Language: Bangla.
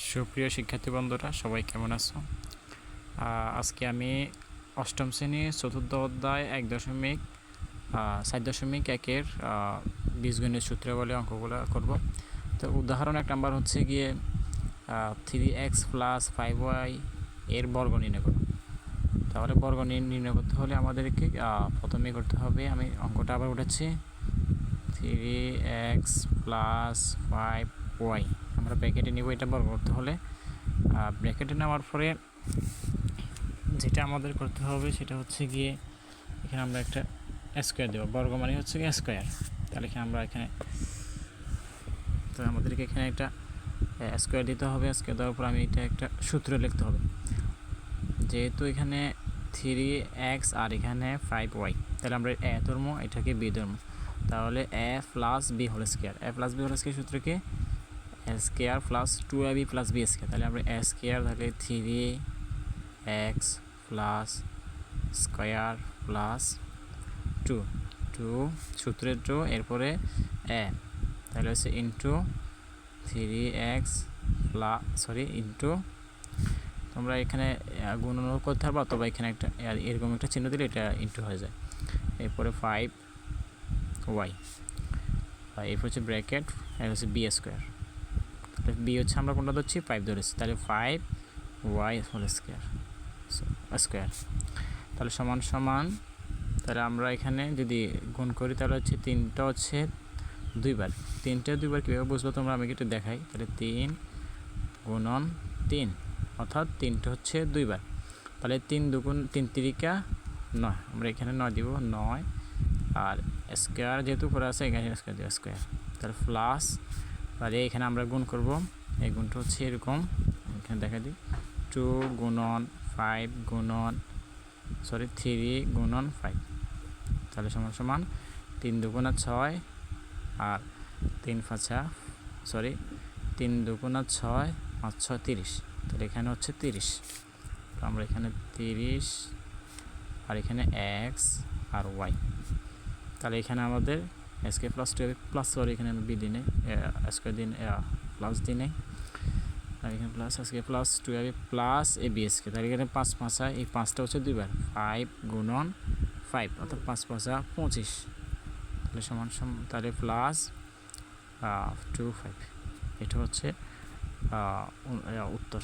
সুপ্রিয় শিক্ষার্থী বন্ধুরা, সবাই কেমন আছো? আজকে আমি অষ্টম শ্রেণীর চতুর্থ অধ্যায় 4.1-এর বীজগণিত সূত্রাবলী অঙ্কগুলো করব। তো উদাহরণ 1 নাম্বার হচ্ছে গিয়ে 3x + 5y এর বর্গ নির্ণয় করব। তাহলে বর্গ নির্ণয় করতে হলে আমাদেরকে প্রথমে করতে হবে, আমি অঙ্কটা আবার উঠাচ্ছি, 3x + 5y আমরা ব্র্যাকেটে নিব। এটা বর্গ করতে হলে ব্র্যাকেটে নেওয়ার পরে যেটা আমাদের করতে হবে সেটা হচ্ছে গিয়ে এখানে আমরা একটা স্কোয়ার দেবো। বর্গ মানে হচ্ছে গিয়ে স্কোয়ার। তাহলে আমরা এখানে আমাদেরকে এখানে একটা স্কোয়ার দিতে হবে। স্কোয়ার দেওয়ার পর আমি এটা একটা সূত্র লিখতে হবে। যেহেতু এখানে 3x আর এখানে 5y, তাহলে আমরা a ধর্ম, এটাকে b ধর্ম। তাহলে a + b whole square, a + b whole square সূত্রকে a square + 2ab + b square. তাহলে আমরা a স্কোয়ার, তাহলে 3x স্কোয়ার প্লাস 2 সূত্রের 2, এরপরে a, তাহলে হচ্ছে ইন্টু 3x ইন্টু, তোমরা এখানে গুণন করতে পারবে অথবা এখানে একটা এরকম একটা চিহ্ন দিলে এটা ইন্টু হয়ে যায়। এরপরে 5y, এরপর হচ্ছে ব্র্যাকেট, আর হচ্ছে b স্কোয়ার। বি হচ্ছে আমরা কোনটা ধরছি, 5 ধরেছি, তাহলে 5y হোল স্কোয়ার। তাহলে সমান সমান, তাহলে আমরা এখানে যদি গুণ করি তাহলে হচ্ছে 3টা হচ্ছে 2বার। 3টা 2বার কীভাবে বুঝবো তোমরা, আমি একটু দেখাই। তাহলে 3 গুণন 3, অর্থাৎ 3টা হচ্ছে 2বার। তাহলে 3 দুগুণ 3 তিরিকা 9, আমরা এখানে 9 দিব, 9, আর স্কোয়ার যেহেতু করে আছে এখানে স্কোয়ার দিব, স্কোয়ার। তাহলে প্লাস, তাহলে এখানে আমরা গুণ করব, এই গুণটা হচ্ছে এরকম, এখানে দেখা দিই, 2 গুণন 5 গুণন 3 গুণন 5। তাহলে সমান সমান 3 দুগুণা 6 আর 3 দুগুণা 6, 5 6 30। তাহলে এখানে হচ্ছে 30। তো আমরা এখানে 30 আর এখানে x আর y। তাহলে এখানে আমাদের স্কোয়ার প্লাস 2 এখানে আমি বি দিনে স্কোয়ার দিন প্লাস দিনে, আর এখানে plus square plus 2ab plus A B square. তাহলে এখানে 5 5, এই 5টা হচ্ছে 2বার, 5 গুণন 5, অর্থাৎ 5 5 25। তাহলে সমান তাহলে প্লাস 25। এটা হচ্ছে উত্তর।